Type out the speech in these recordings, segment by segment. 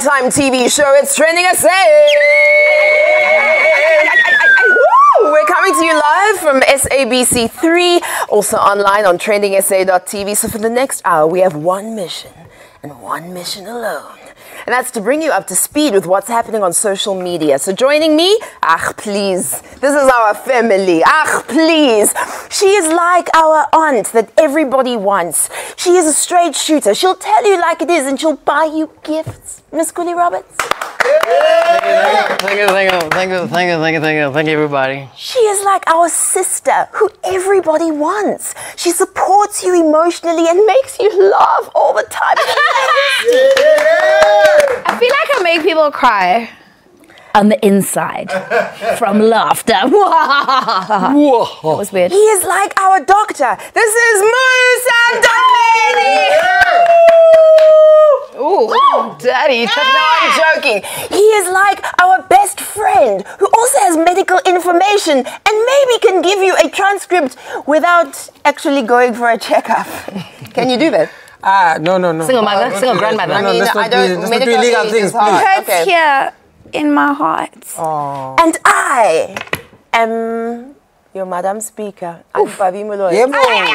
nighttime TV show. It's TrendingSA. We're coming to you live from SABC 3, also online on TrendingSA.tv. So for the next hour, we have one mission, and one mission alone. And that's to bring you up to speed with what's happening on social media. So joining me, please, this is our family. Please. She is like our aunt that everybody wants. She is a straight shooter. She'll tell you like it is and she'll buy you gifts. Miss Cooley Roberts. Thank you, everybody. She is like our sister who everybody wants. She supports you emotionally and makes you laugh all the time. I feel like I make people cry on the inside from laughter. That was weird. He is like our doctor. This is Musa Daddy. Ooh, Daddy. No, I'm joking. He is like our best friend who also has medical information and maybe can give you a transcript without actually going for a checkup. Can you do that? No. Single mother, single grandmother. I mean, I don't. Medical illegal things. It hurts here in my heart. Oh. And I am your Madam Speaker. I'm Bavi Muloy. Yeah, boy.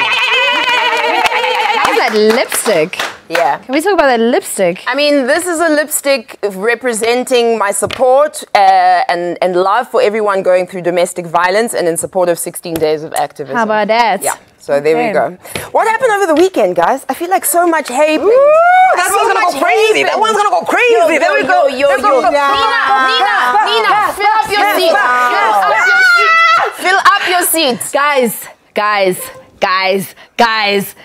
How's that lipstick? Yeah. Can we talk about that lipstick? I mean, this is a lipstick representing my support and love for everyone going through domestic violence and in support of 16 days of activism. How about that? Yeah. So there we go. What happened over the weekend, guys? I feel like so much happened. That one's gonna go crazy. That one's gonna go crazy. There we go. Nina, fill up your seat. Fill up your seat. Guys.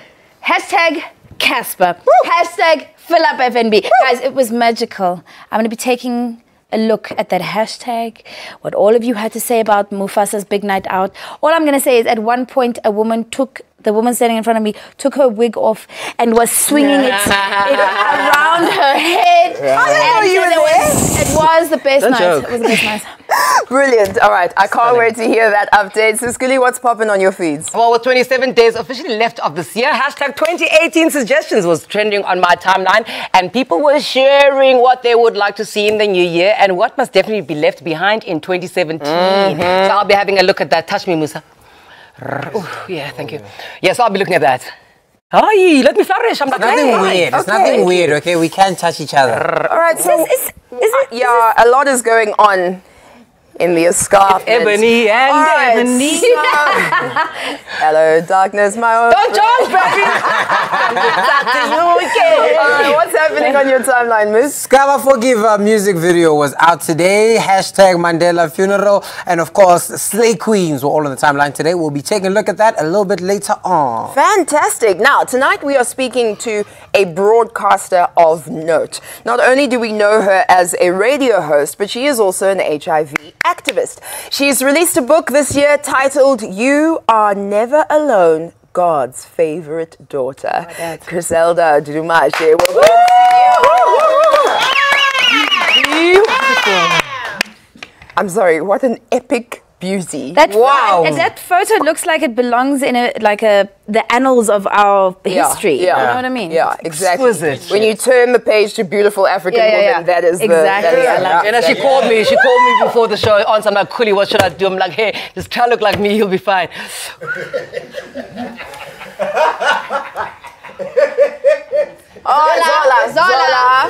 Hashtag Casper. Hashtag fill up FNB. Guys, it was magical. I'm going to be taking a look at that hashtag, what all of you had to say about Mufasa's big night out. All I'm going to say is at one point, the woman standing in front of me took her wig off and was swinging it around her head. It was the best night. It was the best night. Brilliant. All right. I can't wait to hear that update. So, Skilly, what's popping on your feeds? Well, with 27 days officially left of this year, hashtag 2018 suggestions was trending on my timeline, and people were sharing what they would like to see in the new year and what must definitely be left behind in 2017. So I'll be having a look at that. Touch me, Musa. Ooh, yeah, thank you. Yes, I'll be looking at that. Ay, let me flourish. I'm not Nothing weird. It's nothing weird, okay? We can touch each other. All right. So, a lot is going on in the escarpment. Ebony and Ebony. Hello, darkness, my old. Don't jump, baby. What's happening on your timeline, Miss? Skava Forgive music video was out today. Hashtag Mandela funeral. And of course, Slay Queens were all on the timeline today. We'll be taking a look at that a little bit later on. Fantastic. Now, tonight we are speaking to a broadcaster of note. Not only do we know her as a radio host, but she is also an HIV activist. She's released a book this year titled You Are Never Alone, God's Favorite Daughter. Griselda Dudumashe. I'm sorry, what an epic beauty. Wow. That photo looks like it belongs in the annals of our history. Yeah. You know what I mean? Yeah, exactly. Exquisite. When you turn the page to beautiful African woman, that is exactly. And as she called me before the show on. I'm like, Cooley, what should I do? I'm like, hey, just try to look like me, you'll be fine.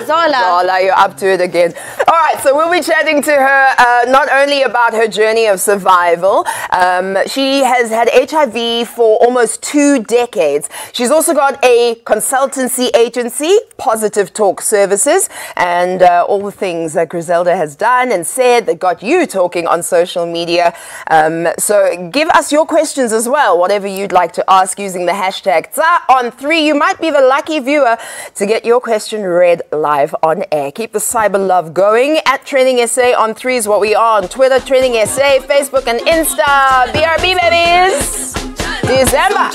Zola, you're up to it again. All right, so we'll be chatting to her not only about her journey of survival. She has had HIV for almost 2 decades. She's also got a consultancy agency, Positive Talk Services, and all the things that Griselda has done and said that got you talking on social media. So give us your questions as well, whatever you'd like to ask using the hashtag #on3. You might be the lucky viewer to get your question read live on air. Keep the cyber love going. At TrendingSA on 3 is what we are on Twitter, TrendingSA, Facebook and Insta. BRB babies. December.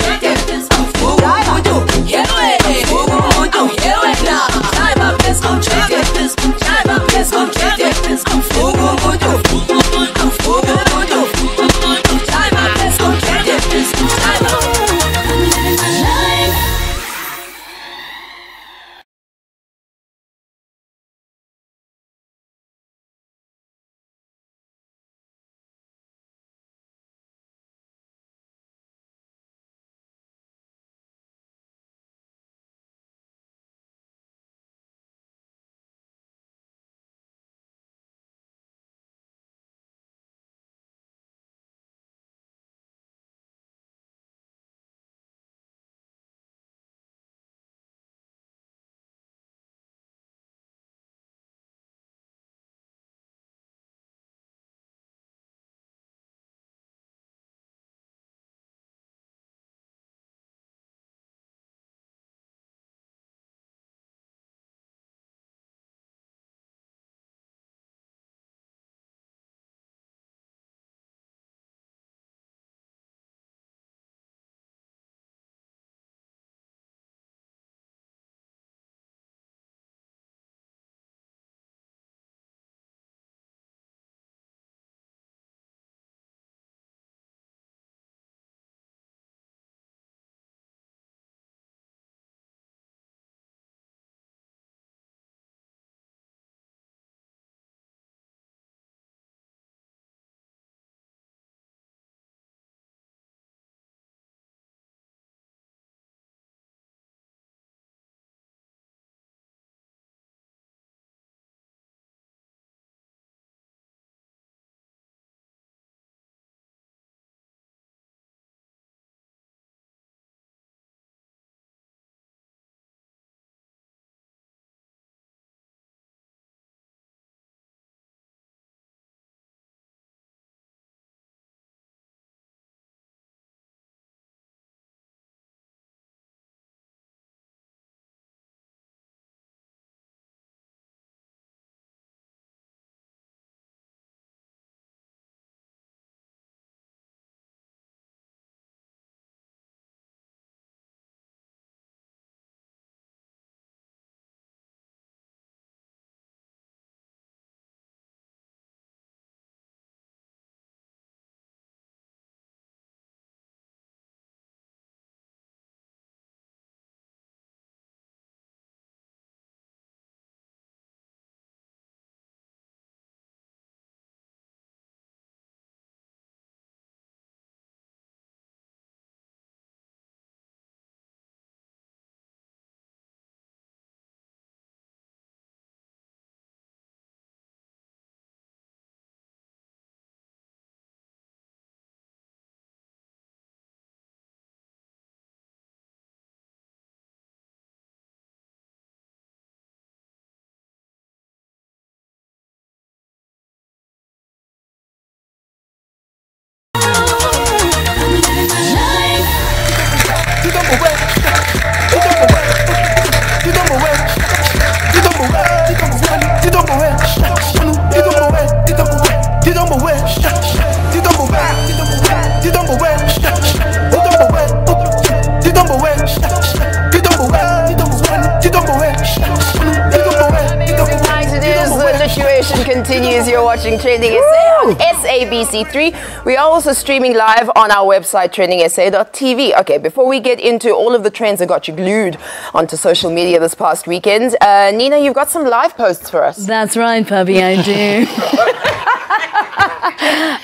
continues. You're watching Trending SA on SABC3. We are also streaming live on our website, TrendingSA.tv. Okay, before we get into all of the trends that got you glued onto social media this past weekend, Nina, you've got some live posts for us. That's right, Puppy, I do.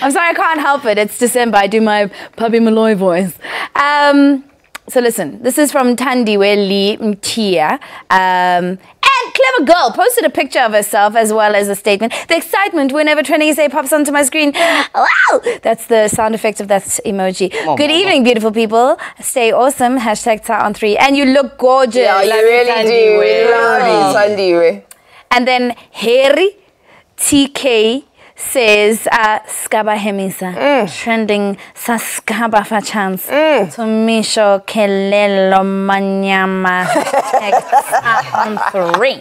I'm sorry, I can't help it. It's December. I do my Puppy Malloy voice. So listen, this is from Tandiwe Mtia. And Clever Girl posted a picture of herself as well as a statement. The excitement whenever TrendingSA pops onto my screen. Wow! That's the sound effect of that emoji. Good evening, beautiful people. Stay awesome. Hashtag #on3. And you look gorgeous. Yeah, you really do. We love you, Tandiwe. And then Harry TK says Skaba Hemisa trending sa Skaba fa chance to Misho Kelelo Manyama on 3.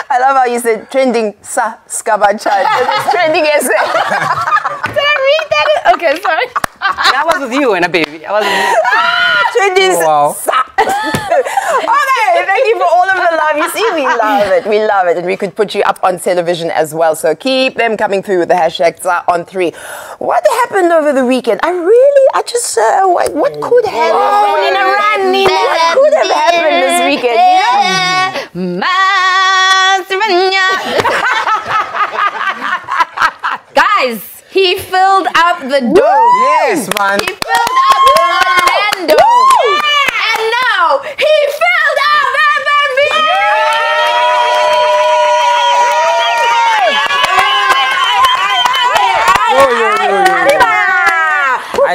I love how you said trending sa Skaba chance. It's trending SA. Did I read that? Okay, sorry. That was with you and a baby. I was with you. Trending sa. Okay, thank you for all of the love. You see, we love it. We love it. And we could put you up on television as well. So keep them coming through with the hashtag #on3. What happened over the weekend? I just, what could have happened? What could have happened this weekend? Guys, he filled up the dome. Yes, man. He filled up Orlando. And now he filled up FNB. I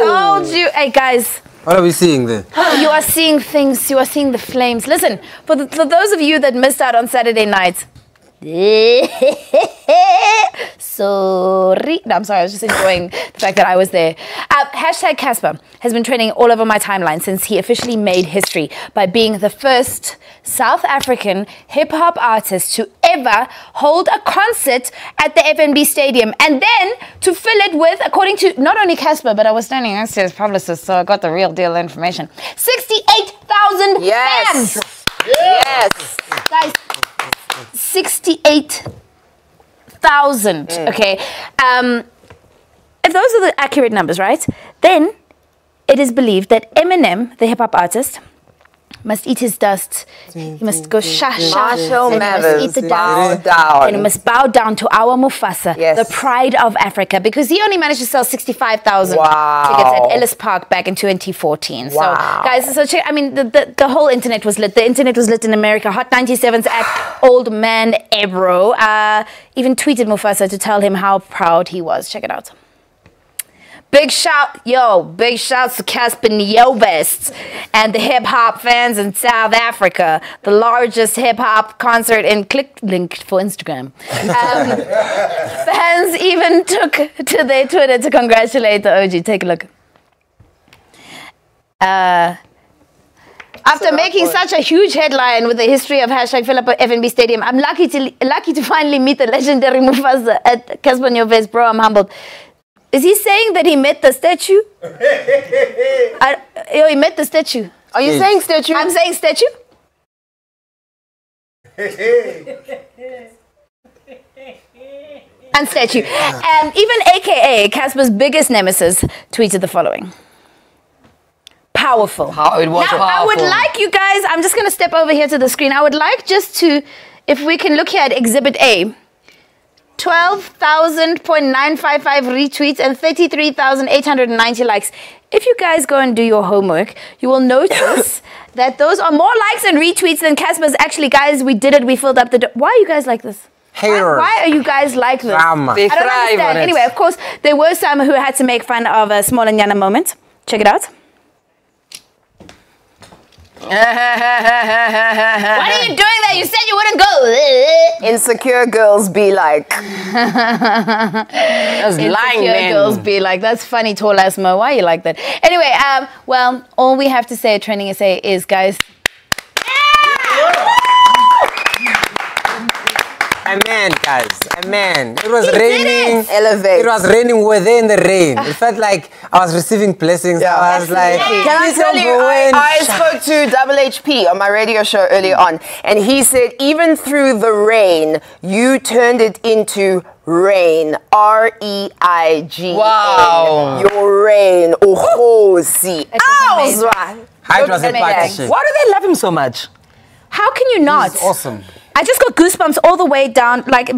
told you. Hey, guys. What are we seeing there? You are seeing things. You are seeing the flames. Listen, for those of you that missed out on Saturday night. Sorry. No, I'm sorry. I was just enjoying the fact that I was there. Hashtag Casper has been trending all over my timeline since he officially made history by being the first South African hip-hop artist to ever hold a concert at the FNB Stadium and then to fill it with, according to not only Casper, but I was standing next to his publicist, so I got the real deal information. 68,000 fans. Yes. Guys, 68,000. Okay. If those are the accurate numbers, right? Then it is believed that Eminem, the hip hop artist, must eat his dust. He must go Marshall Mathers. Eat the dust. Down. And he must bow down to our Mufasa, Yes. the pride of Africa, because he only managed to sell 65,000 tickets at Ellis Park back in 2014. So, guys, I mean, the whole internet was lit. The internet was lit in America. Hot 97's at Old Man Ebro even tweeted Mufasa to tell him how proud he was. Check it out. Big shouts to Casper Nyovest and the hip-hop fans in South Africa. The largest hip-hop concert in click link for Instagram. Fans even took to their Twitter to congratulate the OG. Take a look. After making such a huge headline with the history of hashtag fill up FNB Stadium, I'm lucky to finally meet the legendary Mufasa at Casper Nyovest. Bro, I'm humbled. Is he saying that he met the statue? He met the statue. Are you saying statue? I'm saying statue. And statue. Even AKA, Casper's biggest nemesis, tweeted the following. Powerful. It was now, powerful. I would like you guys, I'm just going to step over here to the screen. I would like just to, if we can look here at Exhibit A. 12,000.955 retweets and 33,890 likes. If you guys go and do your homework, you will notice that those are more likes and retweets than Casper's. Actually, guys, we did it. We filled up the... Why are you guys like this? Haters. Why are you guys like this? Drama. They I don't understand. Anyway, of course, there were some who had to make fun of a small Nyana moment. Check it out. What are you doing there? You said you wouldn't go. Insecure girls be like. That's lying, man. Girls be like, that's funny, tall ass Mo. Why are you like that? Anyway, well, all we have to say at TrendingSA is, guys, Amen, guys. Amen. It was raining. Elevate. It was raining within the rain. It felt like I was receiving blessings. Yeah. I was like, Can I tell you, I spoke to Double HP on my radio show earlier on, and he said, even through the rain, you turned it into rain. R-E-I-G-N. Wow. Your rain. Ukhosi. Awuzwa. How it was a partnership. Why do they love him so much? How can you not? He's awesome. I just got goosebumps all the way down. Like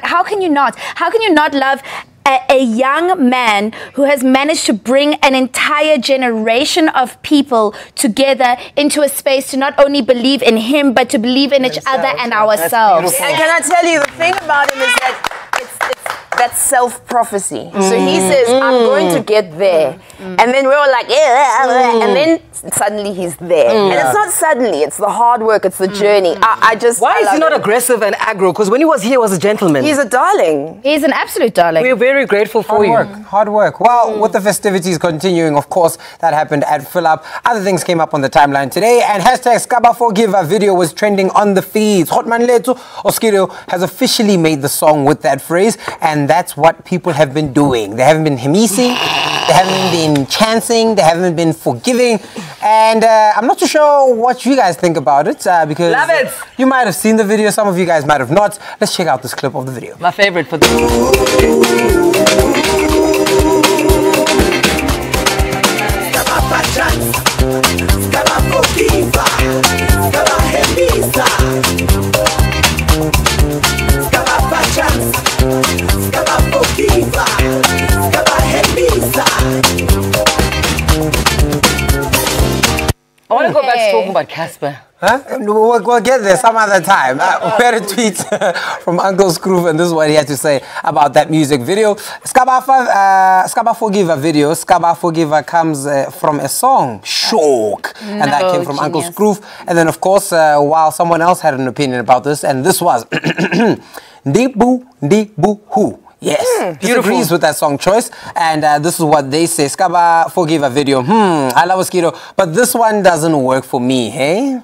how can you not? How can you not love a young man who has managed to bring an entire generation of people together into a space to not only believe in him, but to believe in each other and ourselves? And can I tell you, the thing about him is that it's that self-prophecy. So he says, I'm going to get there. And then we're all like, and then suddenly he's there. And it's not suddenly, it's the hard work, it's the journey. Why is he not aggressive and aggro? Because when he was here, he was a gentleman. He's a darling. He's an absolute darling. We're very grateful for you. Hard work. Well, with the festivities continuing, of course, that happened at Fill Up. Other things came up on the timeline today, and hashtag Skaba Forgive a video was trending on the feeds. Hotman Letu Oskido has officially made the song with that phrase, and that's what people have been doing. They haven't been hemisi, they haven't been chancing, they haven't been forgiving, and I'm not too sure what you guys think about it, because Love it. You might have seen the video, some of you guys might have not. Let's check out this clip of the video. My favorite for this. I want to go back to talking about Casper. Huh? We'll get there some other time. We had a tweet from Uncle Scroof, and this is what he had to say about that music video. Skaba Forgive a video. Skaba Forgive comes from a song, Shock. And that came from Uncle Scroof. And then, of course, while someone else had an opinion about this, and this was Ndibu Hu. Yes, disagrees with that song choice, and this is what they say. Skaba Forgive a video. I love Mosquito, but this one doesn't work for me, hey?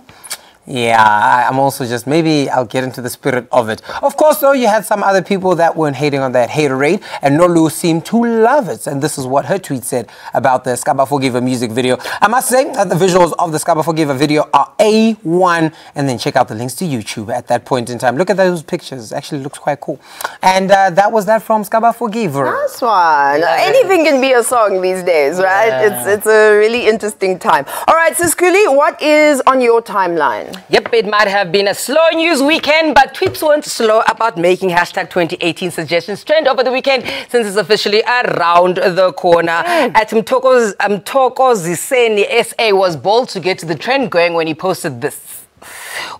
Yeah, I'm also just, maybe I'll get into the spirit of it. Of course, though, you had some other people that weren't hating on that haterade, and Nolu seemed to love it. And this is what her tweet said about the Skaba Forgive a music video. I must say that the visuals of the Skaba Forgive a video are A1, and then check out the links to YouTube at that point in time. Look at those pictures. Actually looks quite cool. And that was that from Skaba Forgive. That's one. Anything can be a song these days, right? Yeah. It's a really interesting time. All right, so Skuli, what is on your timeline? Yep, it might have been a slow news weekend, but tweets weren't slow about making hashtag 2018 suggestions trend over the weekend, since it's officially around the corner. At Mtokoziseni SA was bold to get the trend going when he posted this.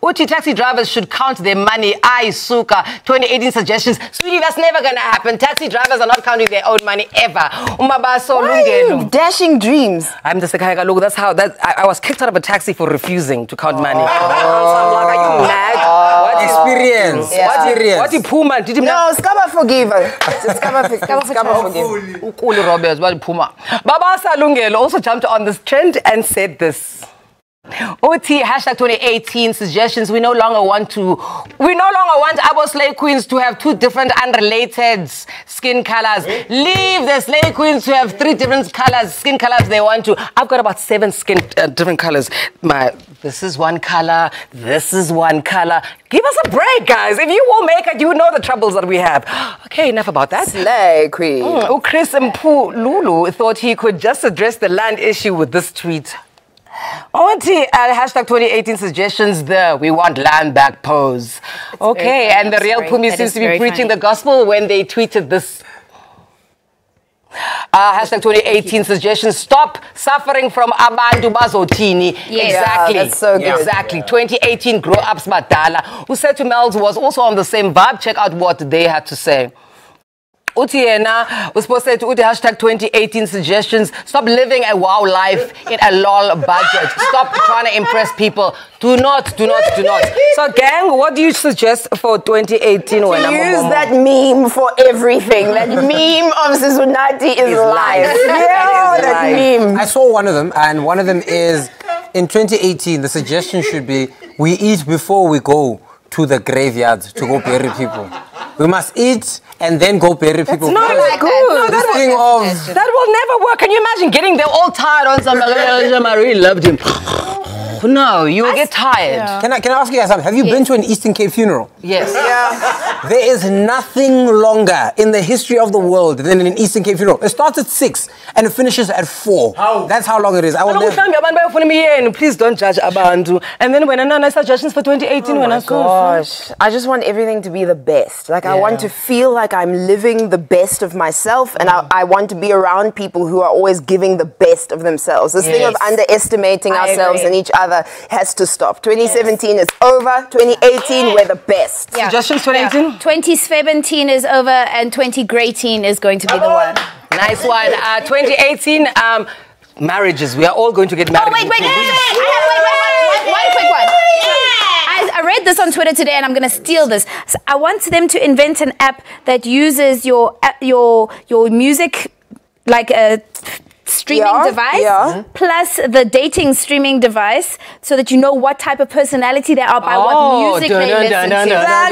Uti taxi drivers should count their money. Suka 2018 suggestions. Sweetie, that's never gonna happen. Taxi drivers are not counting their own money ever. Why are you dashing dreams? I'm just like, look, that's how I was kicked out of a taxi for refusing to count money. So I'm like, are you mad? What Experience. Experience. What Puma? Did you No, Skaba Forgive. Skaba Forgive. Ukuli Roberts, what Puma? Baba Salungelo also jumped on this trend and said this. OT hashtag 2018 suggestions. We no longer want our slave queens to have two different unrelated skin colors. Leave the slave queens to have three different skin colors they want to. I've got about 7 different colors. This is one color. This is one color. Give us a break, guys. If you won't make it, you know the troubles that we have. Okay, enough about that. Slay queen. Chris Mpu Lulu thought he could just address the land issue with this tweet. Hashtag 2018 suggestions there. We want land back pose. Okay, and the real Pumi seems to be preaching the gospel when they tweeted this. Hashtag 2018 suggestions. Stop suffering from abantu bazotini. Yes. Exactly. Yeah, that's so good. Exactly. 2018 Grow Ups Madala. Who said to Mel's was also on the same vibe. Check out what they had to say. Utiena was posted to hashtag 2018 suggestions. Stop living a wow life in a lol budget. Stop trying to impress people. Do not. So gang, what do you suggest for 2018? Use that meme for everything. That meme of Zizunati is life. Yeah, that meme. I saw one of them, and one of them is, in 2018, the suggestion should be, we eat before we go to the graveyard to go bury people. We must eat and then go bury people. Not like good. This thing of... That will never work. Can you imagine getting there all tired on somebody? I really loved him. No, you will get tired. Yeah. Can I ask you guys something? Have you been to an Eastern Cape funeral? Yes. Yeah. There is nothing longer in the history of the world than an Eastern Cape funeral. It starts at 6 and it finishes at 4. How? That's how long it is. I will never... Please don't judge Abantu. And then when I suggestions for 2018, when I saw, gosh, I just want everything to be the best. Like, I want to feel like I'm living the best of myself, and I want to be around people who are always giving the best of themselves. This thing of underestimating ourselves and each other has to stop. 2017 is over. 2018, we're the best. Yeah. Suggestions 2018? 2017 is over, and 2018 is going to be the one. Nice one. 2018, marriages. We are all going to get married. Oh, wait. One quick one. I read this on Twitter today, and I'm going to steal this. So I want them to invent an app that uses your music, like a streaming device, plus the dating streaming device, so that you know what type of personality they are by what music they listen to. I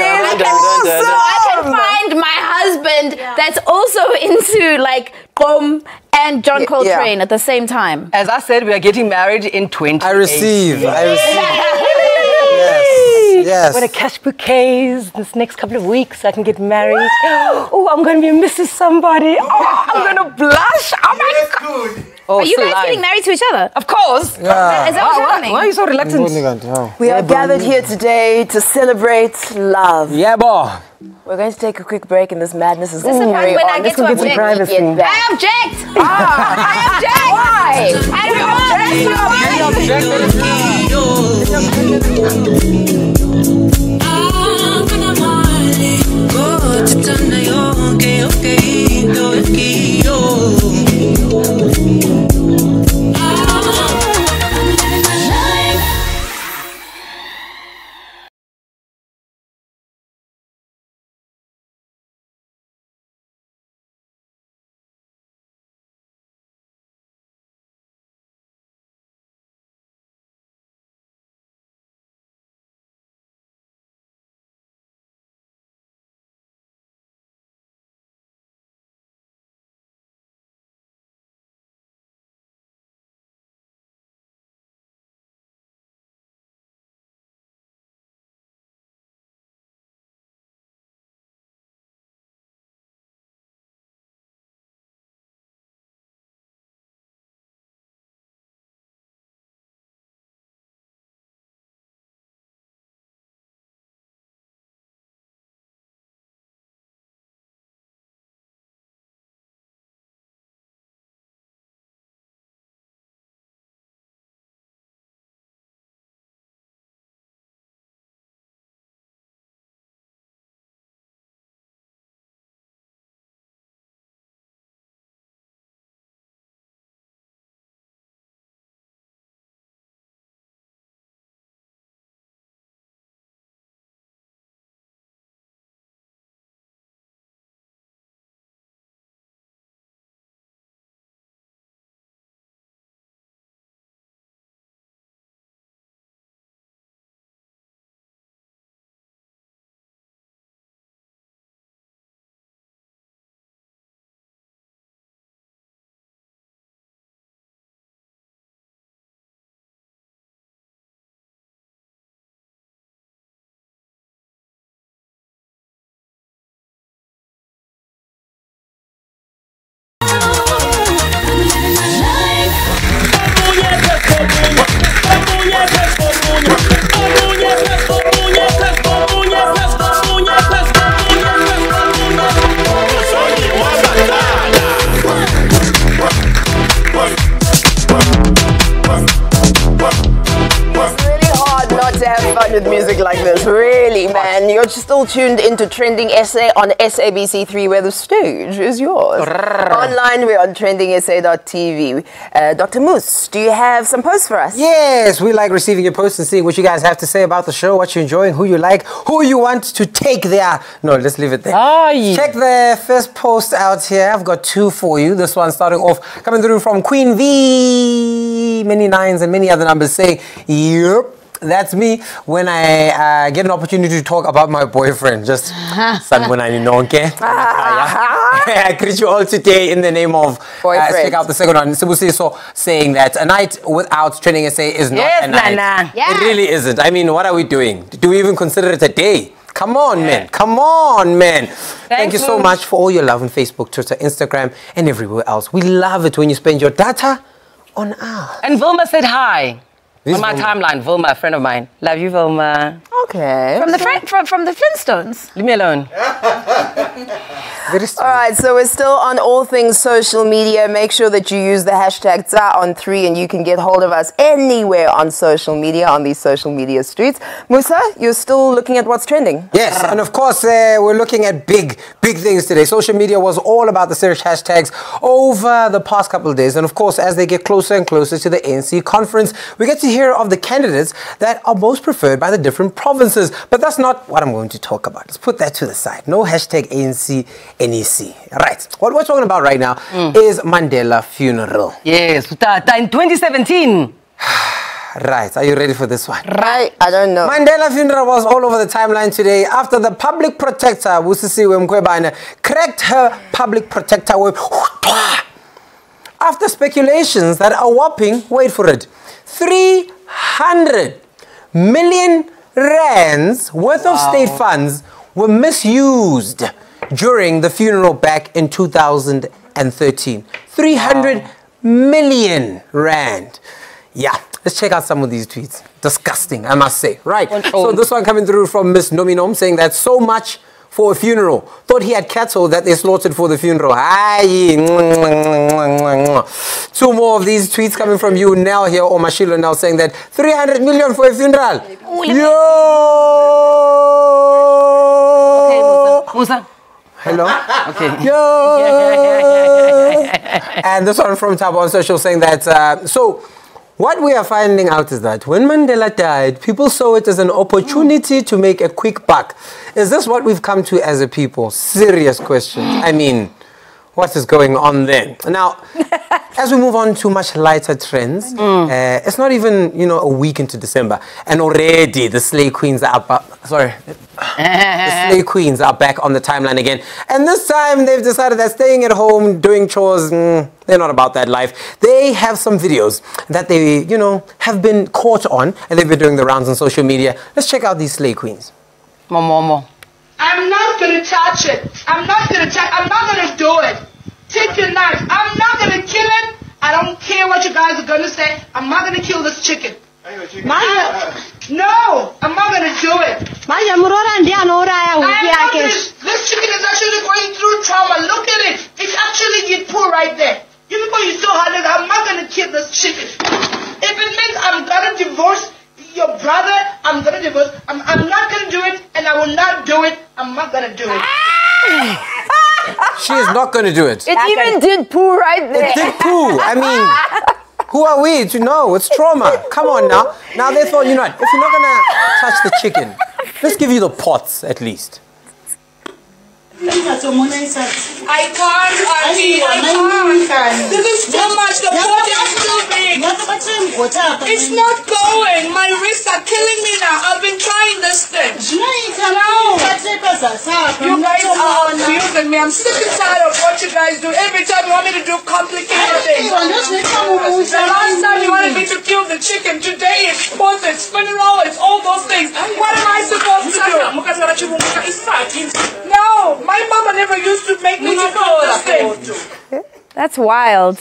can find my husband that's also into like Boom and John Coltrane at the same time. As I said, we are getting married in 2018. I receive. Yes. What a cash bouquets this next couple of weeks. I can get married. Oh, I'm going to be Mrs. Somebody. Oh, I'm going to blush. Oh my God. Oh, are you guys getting married to each other? Of course. Yeah. Is that what's happening? Why are you so reluctant? We are gathered here today to celebrate love. Yeah, boy. We're going to take a quick break, and this madness is going to This is carry when on. I get to Let's go object. privacy. I object! I object! Why? With music like this, really, man. You're still tuned into TrendingSA on SABC3, where the stage is yours. Online, we're on TrendingSA.tv. Dr. Moose, do you have some posts for us? Yes, we like receiving your posts and seeing what you guys have to say about the show, what you're enjoying, who you like, who you want to take there. No, let's leave it there. Check the first post out here. I've got 2 for you. This one starting off, coming through from Queen V. Many nines and many other numbers saying, yep. That's me when I get an opportunity to talk about my boyfriend. Just sanibonani nonke. I greet you all today in the name of check out the second one. Sibusiso saying that a night without TrendingSA is not a night. Yeah. It really isn't. I mean, what are we doing? Do we even consider it a day? Come on, man. Come on, man. Thank you so much for all your love on Facebook, Twitter, Instagram, and everywhere else. We love it when you spend your data on us. And Vilma said hi. On my timeline, Vilma, a friend of mine. Love you, Vilma. Okay. From the Flintstones. Leave me alone. All right, so we're still on all things social media. Make sure that you use the hashtag #on3 and you can get hold of us anywhere on social media, on these social media streets. Musa, you're still looking at what's trending? Yes, and of course, we're looking at big things today. Social media was all about the search hashtags over the past couple of days. And of course, as they get closer and closer to the ANC conference, we get to hear of the candidates that are most preferred by the different provinces. But that's not what I'm going to talk about. Let's put that to the side. No hashtag ANC NEC. Right. What we're talking about right now is Mandela funeral. Yes, in 2017. Right. Are you ready for this one? Right. I don't know. Mandela funeral was all over the timeline today after the public protector, Busisiwe Mkhwebane, cracked her public protector whip after speculations that a whopping, wait for it, 300 million rands worth of state funds were misused during the funeral back in 2013. 300 million rand. Yeah, let's check out some of these tweets. Disgusting, I must say. Right, so this one coming through from Miss Nominom saying that so much for a funeral. Thought he had cattle that they slaughtered for the funeral. Aye. Two more of these tweets coming from you, Nell here, or Mashilo now saying that 300 million for a funeral. Yo! Okay, Musa. Hello? Okay. Yo! And this one from Tabo on social saying that, so what we are finding out is that when Mandela died, people saw it as an opportunity to make a quick buck. Is this what we've come to as a people? Serious questions. I mean, what is going on then? Now, as we move on to much lighter trends, it's not even, a week into December, and already the Slay Queens are the Slay Queens are back on the timeline again. And this time they've decided that staying at home, doing chores, they're not about that life. They have some videos that they, have been caught on, and they've been doing the rounds on social media. Let's check out these Slay Queens. Momo. I'm not going to touch it. I'm not going to do it. Take your knife. I'm not going to kill it. I don't care what you guys are going to say. I'm not going to kill this chicken. No, I'm not going to do it. This chicken is actually going through trauma. Look at it. It's actually get poor right there. You people, you're so hard. I'm not going to kill this chicken. If it means I'm going to divorce your brother, I'm going to divorce. I'm not going to do it, and I will not do it. I'm not going to do it. She is not going to do it. It even did poo right there. It did poo. I mean, who are we to know? It's trauma. Come on now. Now they thought, if you're not going to touch the chicken, let's give you the pots at least. I can't, Auntie. I can't. This is too much. The pot is too big. It's not going. My wrists are killing me now. I've been trying this thing. No. You guys are abusing me. I'm sick and tired of what you guys do. Every time you want me to do complicated things. The last time you wanted me to kill the chicken. Today it's pots, it's spinning roll, it's all those things. What am I supposed to do? No. My mama never used to make me do this thing. That's wild.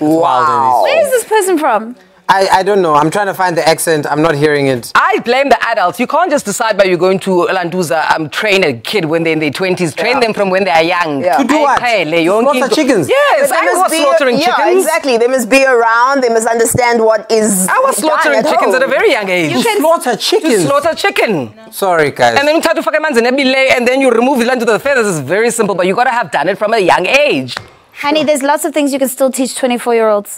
Wow. Where is this person from? I don't know. I'm trying to find the accent. I'm not hearing it. I blame the adults. You can't just decide by you going to Landuza, train a kid when they're in their 20s. Train them from when they are young. Yeah. To do what? Slaughter chickens. Yes, I was slaughtering chickens. Yeah, exactly. They must be around. They must understand what is. I was slaughtering chickens at a very young age. You can slaughter chickens. To slaughter chicken. Sorry, guys. And then you try to fuck a man's and then you remove the land to the feathers. It's very simple, but you gotta have done it from a young age. Honey, there's lots of things you can still teach 24-year-olds.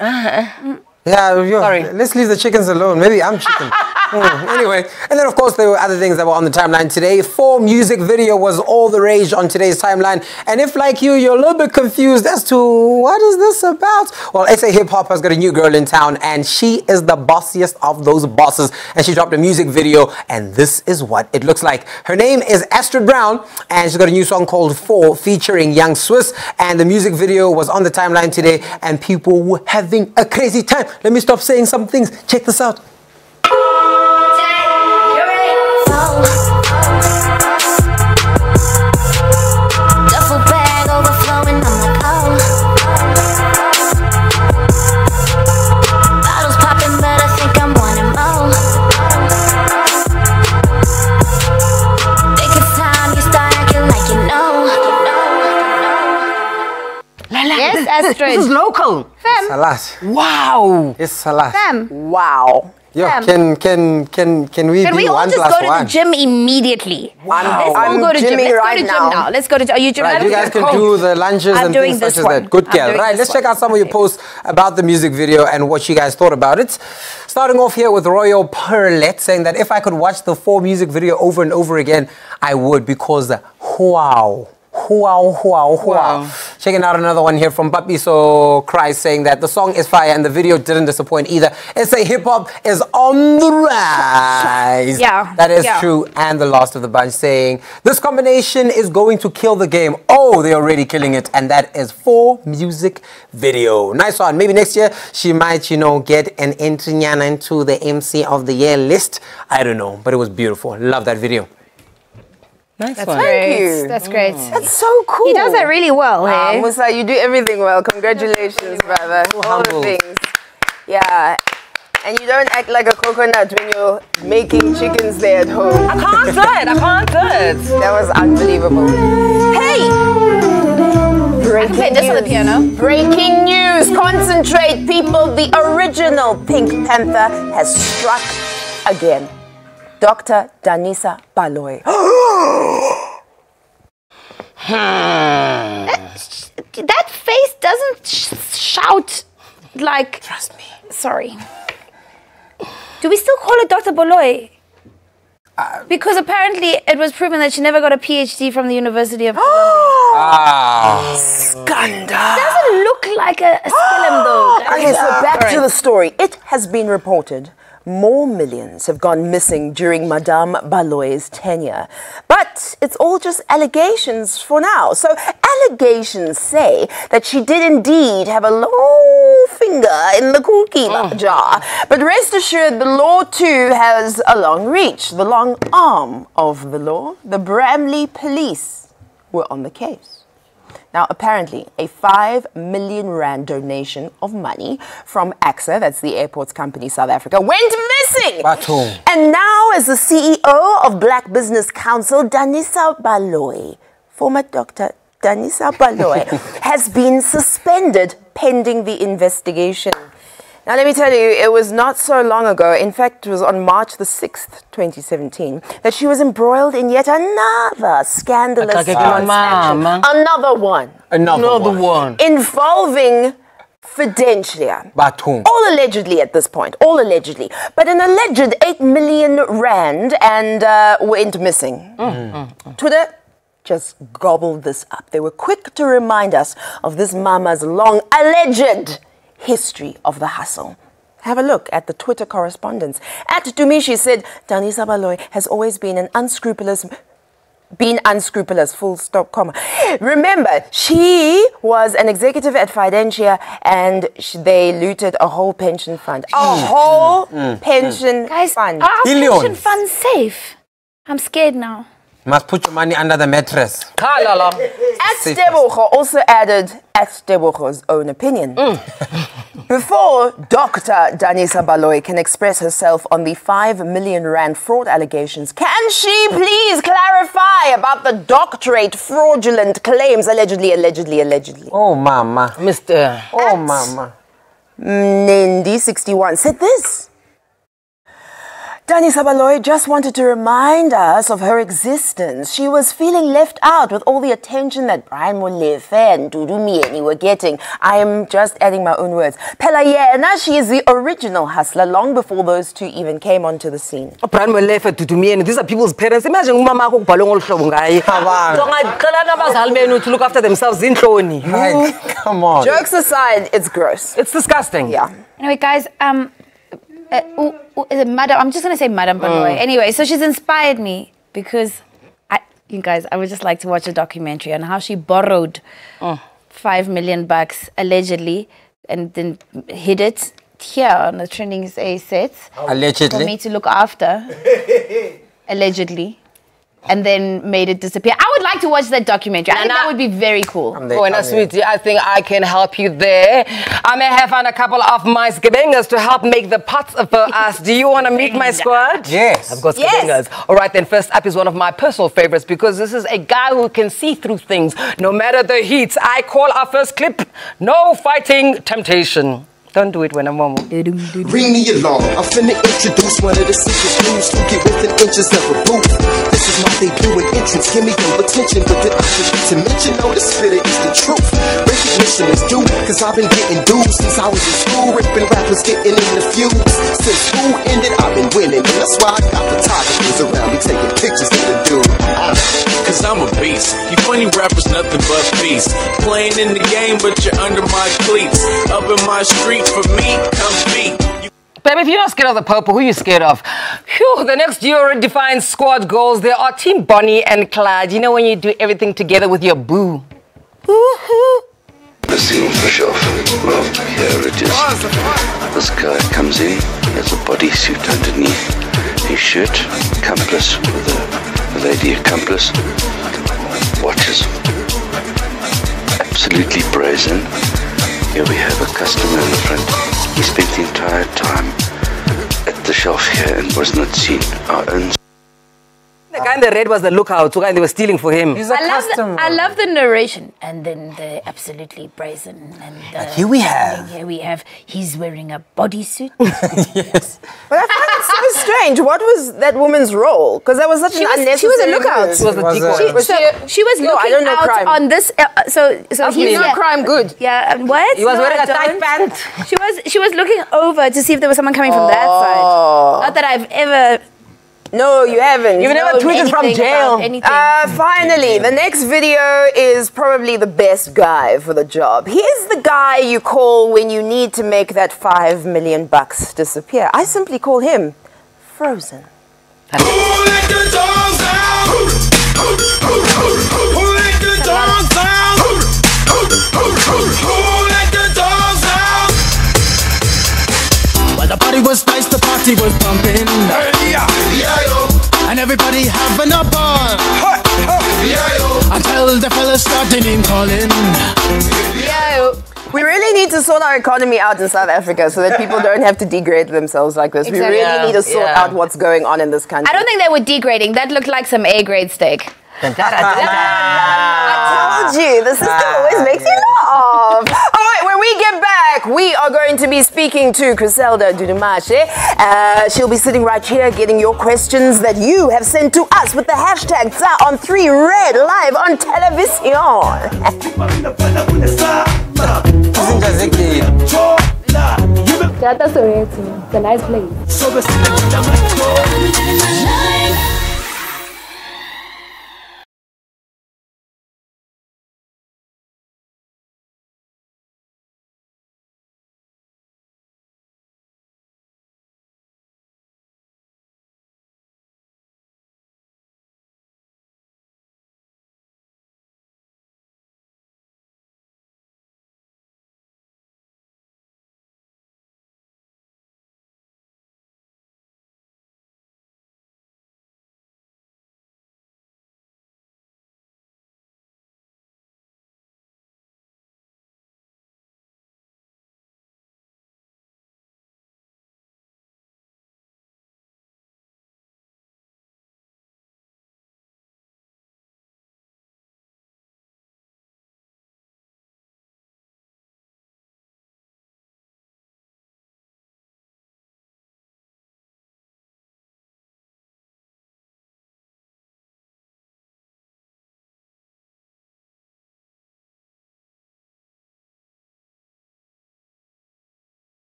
Yeah, sorry. Let's leave the chickens alone. Maybe I'm chicken. Anyway, and then of course there were other things that were on the timeline today. 4 music video was all the rage on today's timeline. And if like you're a little bit confused as to what is this about? Well, SA Hip Hop has got a new girl in town and she is the bossiest of those bosses. And she dropped a music video and this is what it looks like. Her name is Astrid Brown and she's got a new song called 4 featuring Young Swiss. And the music video was on the timeline today and people were having a crazy time. Let me stop saying some things. Check this out. Duffel bag overflowing, I'm like, oh. Bottles popping, but I think I'm wanting more. Think it's time you start acting like you know. Yes, Astrid. This is local. Salat. Wow. It's salat. Wow. Yo, can we Can be we all 1 just plus go to 1? the gym immediately? Wow. Let's all I'm go to gym. gymming Let's right go to gym now. Let's go to. Are you gym? Right, you guys can do the lunges I'm and doing things such this as one. that. Good I'm girl. doing Right, this let's check one. out some of your posts about the music video and what you guys thought about it. Starting off here with Royal Perlet saying that if I could watch the 4 music video over and over again, I would because wow. Wow. Checking out another one here from Papiso Christ saying that the song is fire and the video didn't disappoint either. SA Hip Hop is on the rise. Yeah. That is true. And the last of the bunch saying this combination is going to kill the game. Oh, they're already killing it. And that is 4 music video. Nice one. Maybe next year she might, get an entry into the MC of the year list. I don't know, but it was beautiful. Love that video. Nice That's one. great. you. That's great. That's so cool. He does that really well, hey? Musa, you do everything well. Congratulations, brother. So All the humble. things. Yeah. And you don't act like a coconut when you're making chickens there at home. I can't do it. That was unbelievable. Hey! I can play this on the piano. Breaking news. Concentrate, people. The original Pink Panther has struck again. Dr. Danisa Baloyi. That face doesn't shout like. Trust me. Sorry. Do we still call her Dr. Baloyi? Because apparently it was proven that she never got a PhD from the University of Columbia. Scandal. Doesn't look like a skillum though. Okay, so back to the story. It has been reported more millions have gone missing during Madame Baloyi's tenure. But it's all just allegations for now. So allegations say that she did indeed have a long finger in the cookie jar. But rest assured, the law too has a long reach. The long arm of the law. The Bramley police were on the case. Now, apparently, a 5 million rand donation of money from AXA, that's the airports company South Africa, went missing. Bathroom. And now, as the CEO of Black Business Council, Danisa Baloyi, former Dr. Danisa Baloyi, has been suspended pending the investigation. Now, let me tell you, it was not so long ago, in fact, it was on March the 6th, 2017, that she was embroiled in yet another scandalous transaction. Another one. Another one. Involving Fidentia. Bathroom. All allegedly at this point, all allegedly. But an alleged 8 million rand and went missing. Twitter just gobbled this up. They were quick to remind us of this mama's long alleged history of the hustle. Have a look at the Twitter correspondence. At Dumishi said, Danisa Baloyi has always been unscrupulous, full stop, comma. Remember, she was an executive at Fidentia and they looted a whole pension fund. A whole pension fund. Are our Billions. pension funds safe? I'm scared now. You must put your money under the mattress. Atstebogo also added Atstebogo's own opinion. Before Dr. Danisa Baloyi can express herself on the 5 million rand fraud allegations, can she please clarify about the doctorate fraudulent claims, allegedly? Oh, mama. Mr. Oh, mama. Nindi61 said this. Dani Sabaloy just wanted to remind us of her existence. She was feeling left out with all the attention that Brian Molefe and Dudu Mieni were getting. I am just adding my own words. Phela yena, she is the original hustler long before those two even came onto the scene. Brian Molefe, Dudu Mieni, these are people's parents. Imagine umama wakho kubhalwe ngolu hlobo ngaye. So ngicela nabazali benu to look after themselves in Hloni. Like, come on. Jokes aside, it's gross. It's disgusting. Yeah. Anyway, guys, is it Madam? I'm just going to say Madam Baloy. Anyway, so she's inspired me because, you guys, I would just like to watch a documentary on how she borrowed $5 million allegedly and then hid it here on the TrendingSA sets. Allegedly? For me to look after. Allegedly. And then made it disappear. I would like to watch that documentary. I think that would be very cool. Sweetie, I think I can help you there. I may have found a couple of my skibengers to help make the pots for us. Do you want to meet my squad? Yes. I've got skibengers. All right, then first up is one of my personal favorites because this is a guy who can see through things. No matter the heat, I call our first clip, No Fighting Temptation. Don't do it when I'm home. Ring me along. I'm finna introduce one of the secret clues to get within inches of a booth. This is my debut and entrance. Give me your attention, but the opposite to mention. No, the spirit is the truth. Recognition is due, cause I've been getting dues since I was in school. Ripping rappers, getting in the fuse. Since school ended, I've been winning. And that's why I got photographers around me taking pictures of the dude. Cause I'm a beast. You funny rappers, nothing but peace. Playing in the game, but you're under my cleats. Up in my street, for me, come beat. Baby, if you're not scared of the Pope, who are you scared of? Phew, the next duo defines squad goals. They are Team Bonnie and Clyde. You know when you do everything together with your boo. The scene off the shelf. Well, here it is. This guy comes in, he has a bodysuit underneath his shirt, accomplice with a lady accomplice. Watches. Absolutely brazen. Here we have a customer in the front. He spent the entire time at the shelf here and was not seen. Our own. The guy in the red was the lookout, so they were stealing for him. He's a customer. I love the narration. And then the absolutely brazen. And here we have. Here we have, he's wearing a bodysuit. Yes. But I find it so strange. What was that woman's role? Because that was such an unnecessary. She was a lookout. She was the decoy. She was looking out crime. on this. So He's not crime good. Yeah, what? He was wearing a tight pant. She was looking over to see if there was someone coming from that side. Not that I've ever. No, you haven't. You've never tweeted from jail. Finally, the next video is probably the best guy for the job. He's the guy you call when you need to make that $5 million disappear. I simply call him Frozen. Who let the dogs out? Who let the dogs out? Who let the dogs out? Well, the party was nice, the party was pumping. And everybody having a ball. Until the fellas started name calling. We really need to sort our economy out in South Africa so that people don't have to degrade themselves like this. Exactly. We really need to sort out what's going on in this country. I don't think they were degrading. That looked like some A-grade steak. I told you, the system always makes you laugh. All right, when we get back, we are going to be speaking to Griselda Dudumashe. She'll be sitting right here getting your questions that you have sent to us with the hashtag on3red live on television. It's a nice place.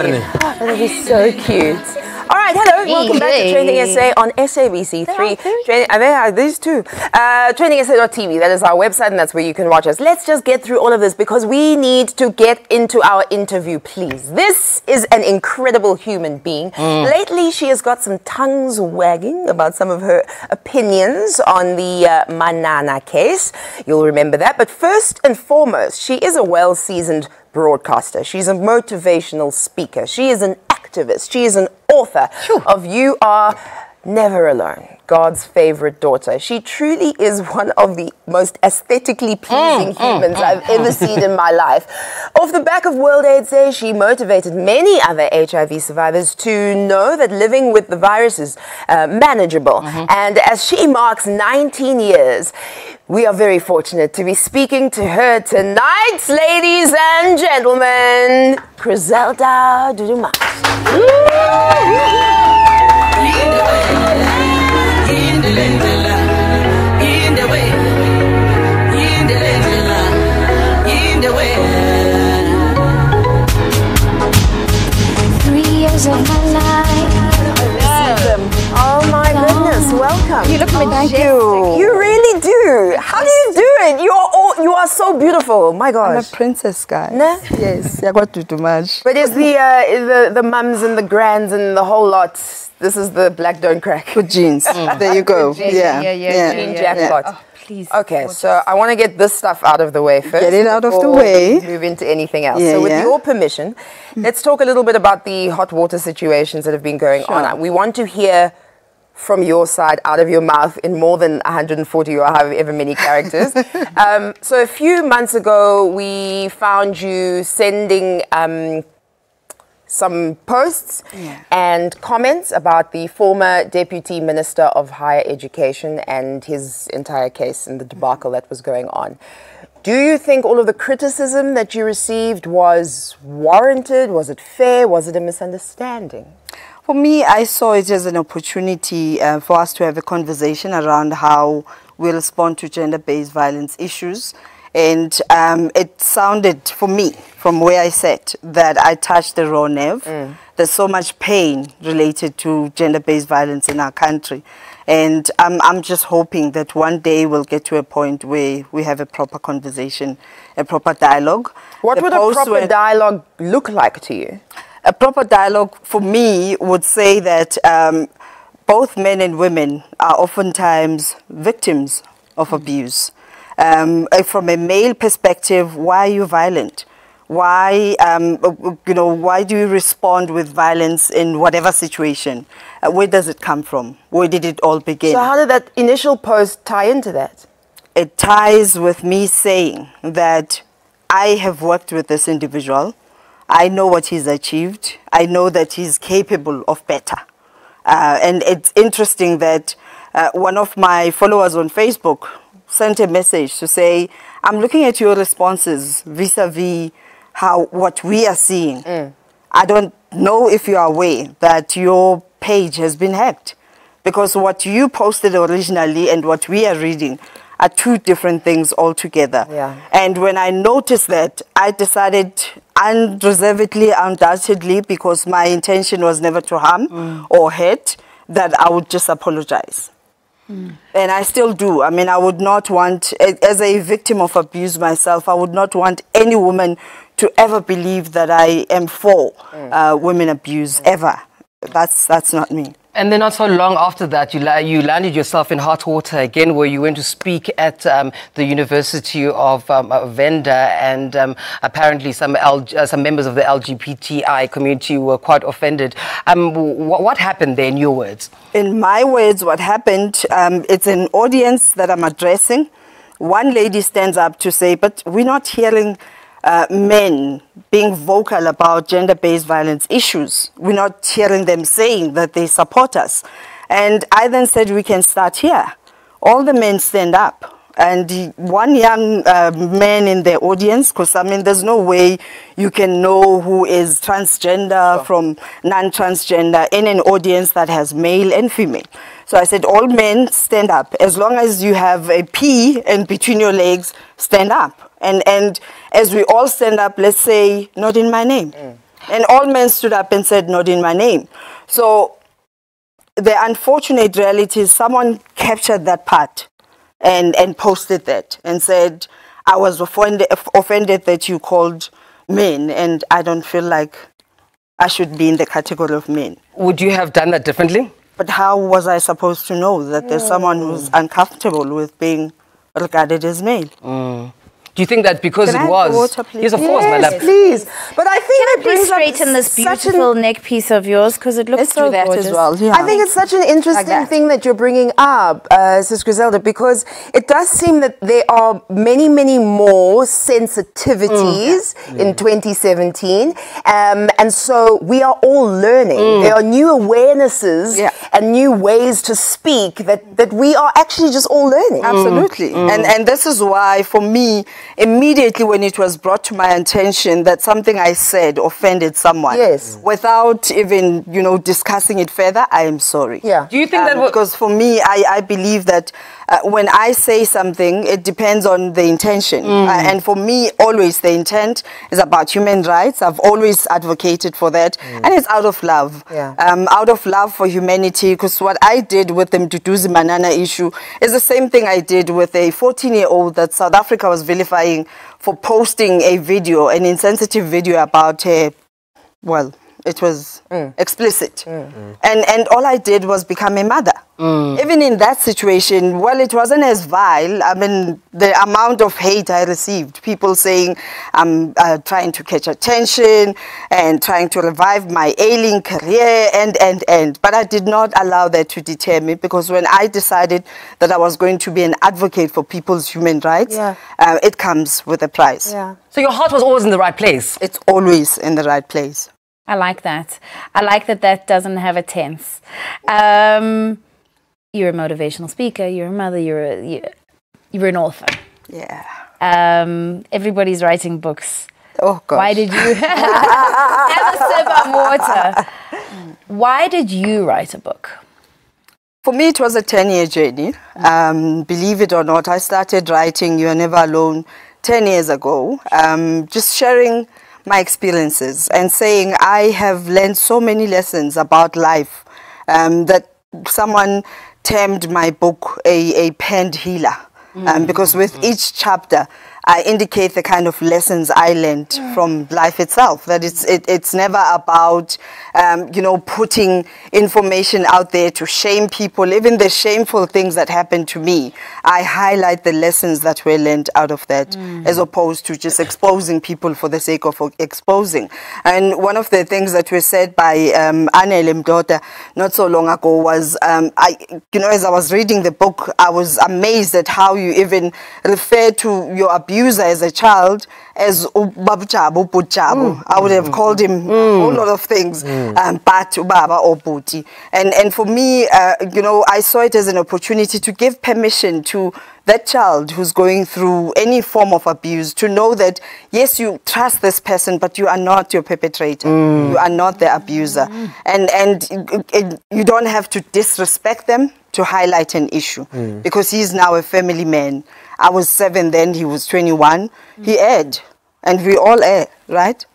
Warne. Oh, that'd be so cute. All right, hello. Welcome back to Trending SA on SABC3. These two. TrendingSA.tv. That is our website, and that's where you can watch us. Let's just get through all of this because we need to get into our interview, please. This is an incredible human being. Lately, she has got some tongues wagging about some of her opinions on the Mandela case. You'll remember that. But first and foremost, she is a well-seasoned broadcaster. She's a motivational speaker. She is an activist. She is an author of You Are Never Alone, God's favorite daughter. She truly is one of the most aesthetically pleasing humans I've ever seen in my life. Off the back of World AIDS Day, she motivated many other HIV survivors to know that living with the virus is manageable. And as she marks 19 years, we are very fortunate to be speaking to her tonight, ladies and gentlemen. Griselda Dudumas. Of my life. Oh my goodness, welcome. You look majestic. Thank you. You really do. How do you do it? You are so beautiful. My gosh. I'm a princess guy. Nah? Yes, I got to do much. But is the mums and the grands and the whole lot, this is the black don't crack. Good genes. There you go. Yeah. Jackpot. Oh, please. Okay, so I want to get this stuff out of the way first. Get it out of the before way. we move into anything else. Yeah, so with your permission, let's talk a little bit about the hot water situations that have been going on. We want to hear from your side, out of your mouth, in more than 140 or however many characters. So a few months ago, we found you sending some posts and comments about the former Deputy Minister of Higher Education and his entire case and the debacle that was going on. Do you think all of the criticism that you received was warranted? Was it fair? Was it a misunderstanding? For me, I saw it as an opportunity for us to have a conversation around how we respond to gender-based violence issues. And it sounded, for me, from where I sat, that I touched the raw nerve. There's so much pain related to gender-based violence in our country. And I'm just hoping that one day we'll get to a point where we have a proper conversation, a proper dialogue. What would a proper dialogue look like to you? A proper dialogue, for me, would say that both men and women are oftentimes victims of abuse. From a male perspective, why are you violent? Why, why do you respond with violence in whatever situation? Where does it come from? Where did it all begin? So how did that initial post tie into that? It ties with me saying that I have worked with this individual. I know what he's achieved. I know that he's capable of better. And it's interesting that one of my followers on Facebook sent a message to say, I'm looking at your responses vis-a-vis what we are seeing. I don't know if you are aware that your page has been hacked, because what you posted originally and what we are reading are two different things altogether. And when I noticed that, I decided unreservedly, undoubtedly, because my intention was never to harm or hurt, that I would just apologize. And I still do. I mean, I would not want, as a victim of abuse myself, I would not want any woman to ever believe that I am for women abuse, ever. That's not me. And then not so long after that, you landed yourself in hot water again, where you went to speak at the University of Venda, and apparently some members of the LGBTI community were quite offended. What happened there, in your words? In my words, what happened, it's an audience that I'm addressing. One lady stands up to say, but we're not hearing men being vocal about gender-based violence issues. We're not hearing them saying that they support us. And I then said, we can start here. All the men stand up. And one young man in the audience, because I mean, there's no way you can know who is transgender from non-transgender in an audience that has male and female. So I said, all men stand up. As long as you have a P in between your legs, stand up. And as we all stand up, let's say, not in my name. And all men stood up and said, not in my name. So the unfortunate reality is someone captured that part and posted that and said, I was offended that you called men, and I don't feel like I should be in the category of men. Would you have done that differently? But how was I supposed to know that there's someone who's uncomfortable with being regarded as male? Do you think that because Can it I have was... water, please? Yes, of course, my love. Please. But I think Can I please straighten this beautiful neck piece of yours, because it looks so that gorgeous. as well. Yeah. I think it's such an interesting thing that you're bringing up, Sis Griselda, because it does seem that there are many, many more sensitivities in 2017. And so we are all learning. There are new awarenesses and new ways to speak that we are actually just all learning. Absolutely. And this is why, for me, immediately when it was brought to my attention that something I said offended someone, without even, discussing it further, I am sorry. Yeah. Do you think that... Because for me, I believe that when I say something, it depends on the intention. And for me, always the intent is about human rights. I've always advocated for that. And it's out of love. Out of love for humanity. Because what I did with the Mduduzi Manana issue is the same thing I did with a 14-year-old that South Africa was vilifying for posting a video, an insensitive video about well, it was explicit. And all I did was become a mother. Even in that situation, well, it wasn't as vile. I mean, the amount of hate I received, people saying I'm trying to catch attention and trying to revive my ailing career and. But I did not allow that to deter me, because when I decided that I was going to be an advocate for people's human rights, it comes with a price. So your heart was always in the right place? It's always in the right place. I like that. I like that doesn't have a tense. You're a motivational speaker, you're a mother, you're an author. Yeah. Everybody's writing books. Oh, gosh. Why did you... Have a sip of water. Why did you write a book? For me, it was a 10-year journey. Believe it or not, I started writing You Are Never Alone 10 years ago, just sharing my experiences and saying I have learned so many lessons about life that someone termed my book a penned healer, because with each chapter I indicate the kind of lessons I learned from life itself. That it's never about putting information out there to shame people. Even the shameful things that happened to me, I highlight the lessons that were learned out of that, as opposed to just exposing people for the sake of exposing. And one of the things that was said by Anele Mdota not so long ago was, as I was reading the book, I was amazed at how you even refer to your abuser as a child as Babuchabu, Buchabu. I would have called him a whole lot of things, but Baba or Buti. And for me, I saw it as an opportunity to give permission to that child who's going through any form of abuse to know that, yes, you trust this person, but you are not your perpetrator. You are not the abuser. And you don't have to disrespect them to highlight an issue, because he's now a family man. I was 7 then, he was 21. He erred, and we all err, right?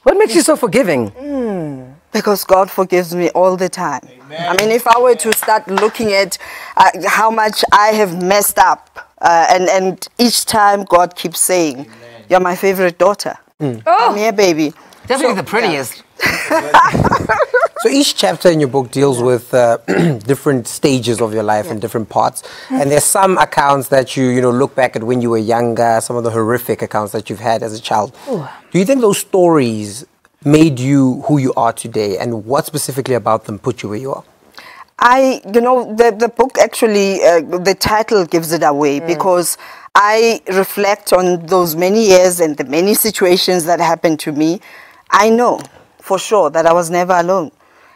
What makes you so forgiving? Because God forgives me all the time. Amen. I mean, if I were to start looking at how much I have messed up, and each time God keeps saying, Amen. You're my favorite daughter. Come here, baby. Definitely the prettiest. So each chapter in your book deals with different stages of your life and different parts. And there's some accounts that you look back at when you were younger, some of the horrific accounts that you've had as a child. Ooh. Do you think those stories made you who you are today, and what specifically about them put you where you are? The book actually, the title gives it away, because I reflect on those many years and the many situations that happened to me. I know for sure that I was never alone.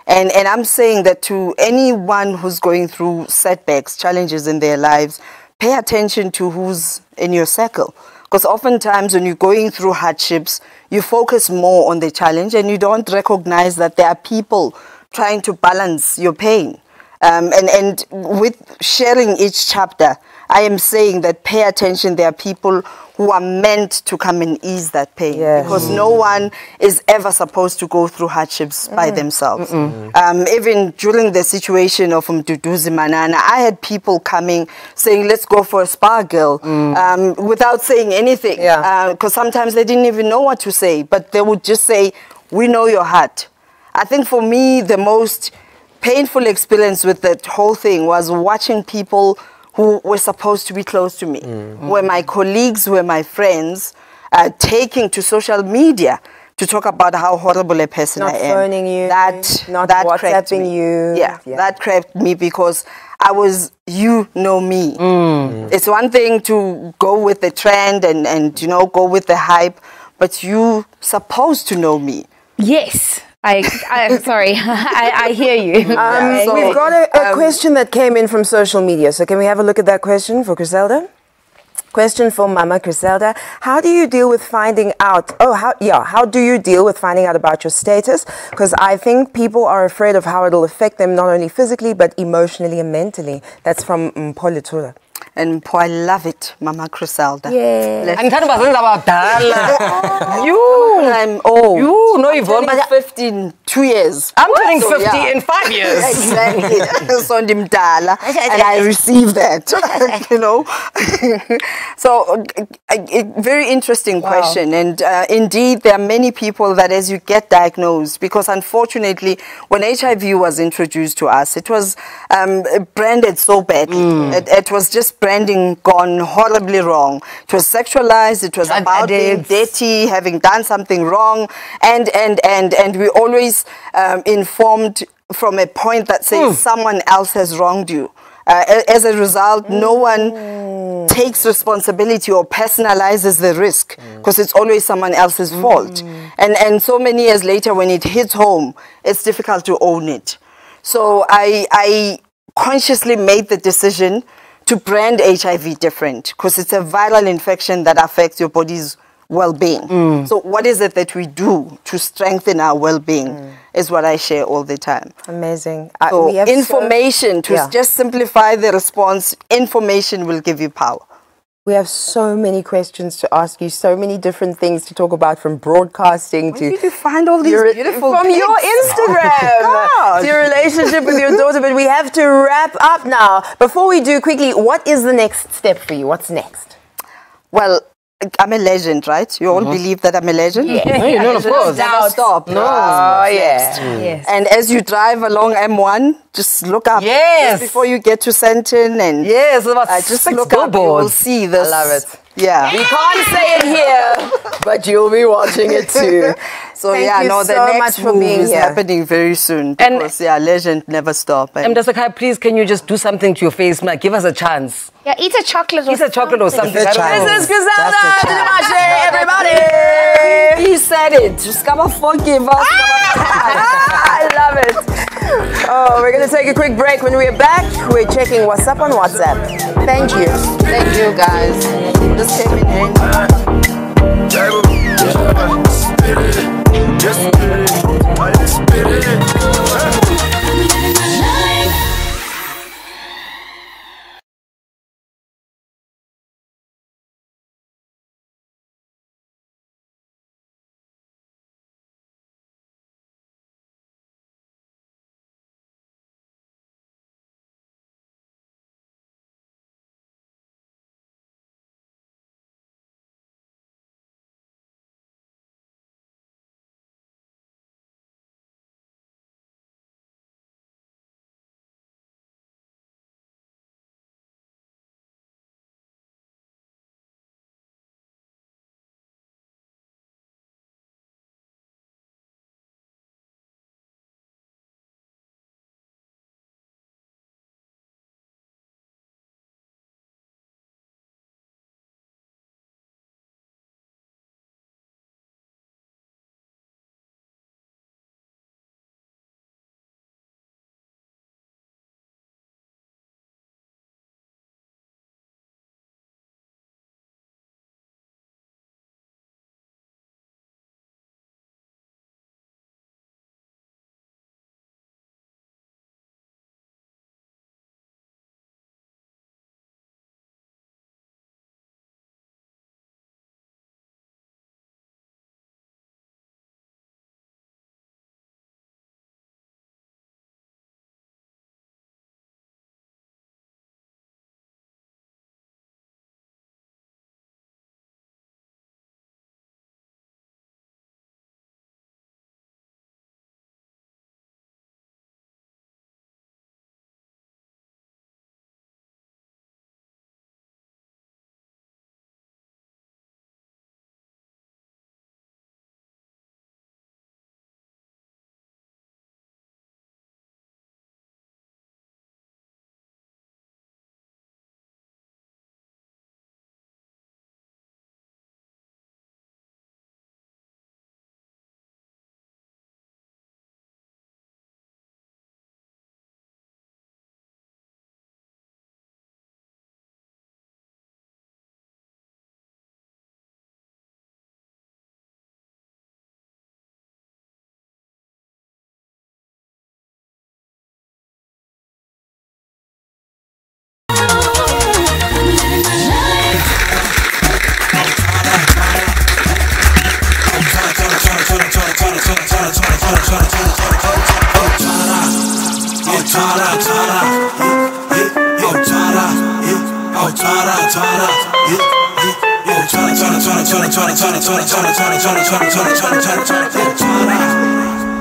And I'm saying that to anyone who's going through setbacks, challenges in their lives, pay attention to who's in your circle. Because oftentimes when you're going through hardships, you focus more on the challenge and you don't recognize that there are people trying to balance your pain. And with sharing each chapter, I am saying that pay attention. There are people who are meant to come and ease that pain. Yes. Because no one is ever supposed to go through hardships by themselves. Even during the situation of Mduduzi Manana, I had people coming saying, let's go for a spa, girl, without saying anything. Because sometimes they didn't even know what to say, but they would just say, we know your heart. I think for me, the most painful experience with that whole thing was watching people who were supposed to be close to me, were my colleagues, were my friends, taking to social media to talk about how horrible a person I am. Not phoning you, not that WhatsApping you. Yeah, that cracked me because I was, you know me. It's one thing to go with the trend and you know, go with the hype, but you supposed to know me. Yes. I'm sorry. I hear you. So, we've got a question that came in from social media. So can we have a look at that question for Griselda? Question for Mama Griselda. How do you deal with finding out? How do you deal with finding out about your status? Because I think people are afraid of how it'll affect them not only physically but emotionally and mentally. That's from Mpolitura. And I love it, Mama Griselda. Yeah. I'm talking about I'm old. You know, I'm turning 50 in 2 years. I'm turning 50 in 5 years. Exactly. So and I receive that, you know. So, a very interesting question. And indeed, there are many people that as you get diagnosed, because unfortunately, when HIV was introduced to us, it was branded so badly. It was just branding gone horribly wrong. It was sexualized. It was about being dirty, having done something wrong, and we always informed from a point that says someone else has wronged you. As a result, no one takes responsibility or personalizes the risk because it's always someone else's fault. And so many years later, when it hits home, it's difficult to own it. So I consciously made the decision to brand HIV different because it's a viral infection that affects your body's well-being. So what is it that we do to strengthen our well-being is what I share all the time. Amazing. So we have information, to just simplify the response, information will give you power. We have so many questions to ask you, so many different things to talk about, from broadcasting to... Where did you find all these beautiful From pics? your Instagram to your relationship with your daughter. But we have to wrap up now. Before we do, quickly, what is the next step for you? What's next? Well, I'm a legend, right? You all believe that I'm a legend? Yeah. No, you know, of course. Never stop. No. Yes. And as you drive along M1, just look up. Yes. Just before you get to Senton, and yes, about just look up. You will see this. I love it. Yeah. We can't say it here, but you'll be watching it too. So Thank yeah, you no, the so next much for move being is here. happening very soon because legend never stop. And Mr. please, can you just do something to your face, man? Give us a chance. Yeah, eat a chocolate. Eat a chocolate or something. This is Griselda Dinamashe, everybody. He said it. Just come forgive us. I love it. Oh, we're going to take a quick break. When we're back, we're checking what's up on WhatsApp. Thank you. Thank you, guys. This came in handy.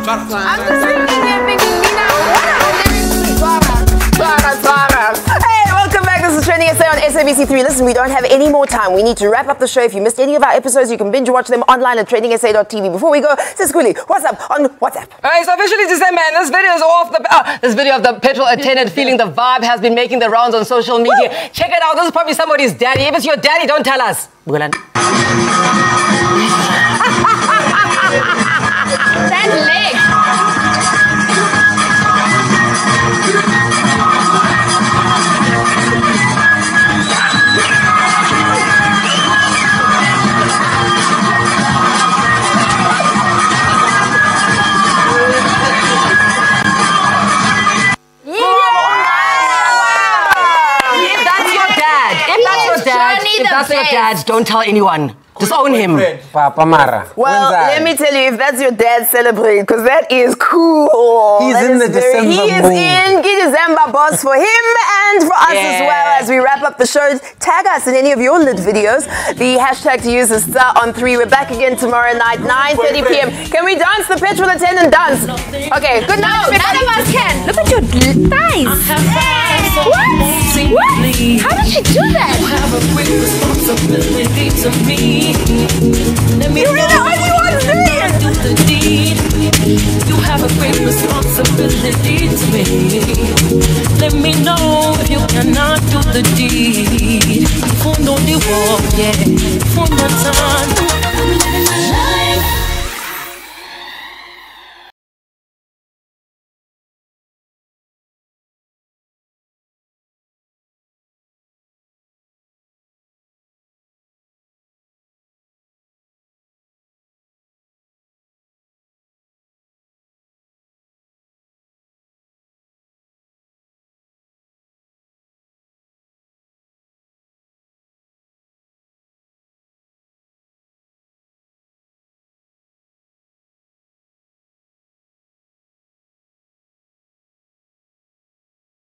I'm just reading there thinking, Nina, what are the lyrics? Hey, welcome back. This is Trending SA on SABC3. Listen, we don't have any more time. We need to wrap up the show. If you missed any of our episodes, you can binge watch them online at TrendingSA.tv. Before we go, Sis Kuli, what's up on WhatsApp? Alright, so officially December, and this video is off the this video of the petrol attendant feeling the vibe has been making the rounds on social media. Woo! Check it out. This is probably somebody's daddy. If it's your daddy, don't tell us. That leg. If that's your dad, don't tell anyone. Just own him. Papa Mara. Well, let me tell you, if that's your dad, celebrate, because that is cool. He's in the December mood. He is in December, boss, for him and for us as well. As we wrap up the show, tag us in any of your lit videos. The hashtag to use is #on3. We're back again tomorrow night, 9:30 p.m. Can we dance the petrol attendant dance? Okay, good night. No, none of us can. Look at your thighs. What? How did she do that? You're the only one there. You have a great responsibility to me. Let me know if you cannot do the deed. Fundo the walk, yeah. Fundo time.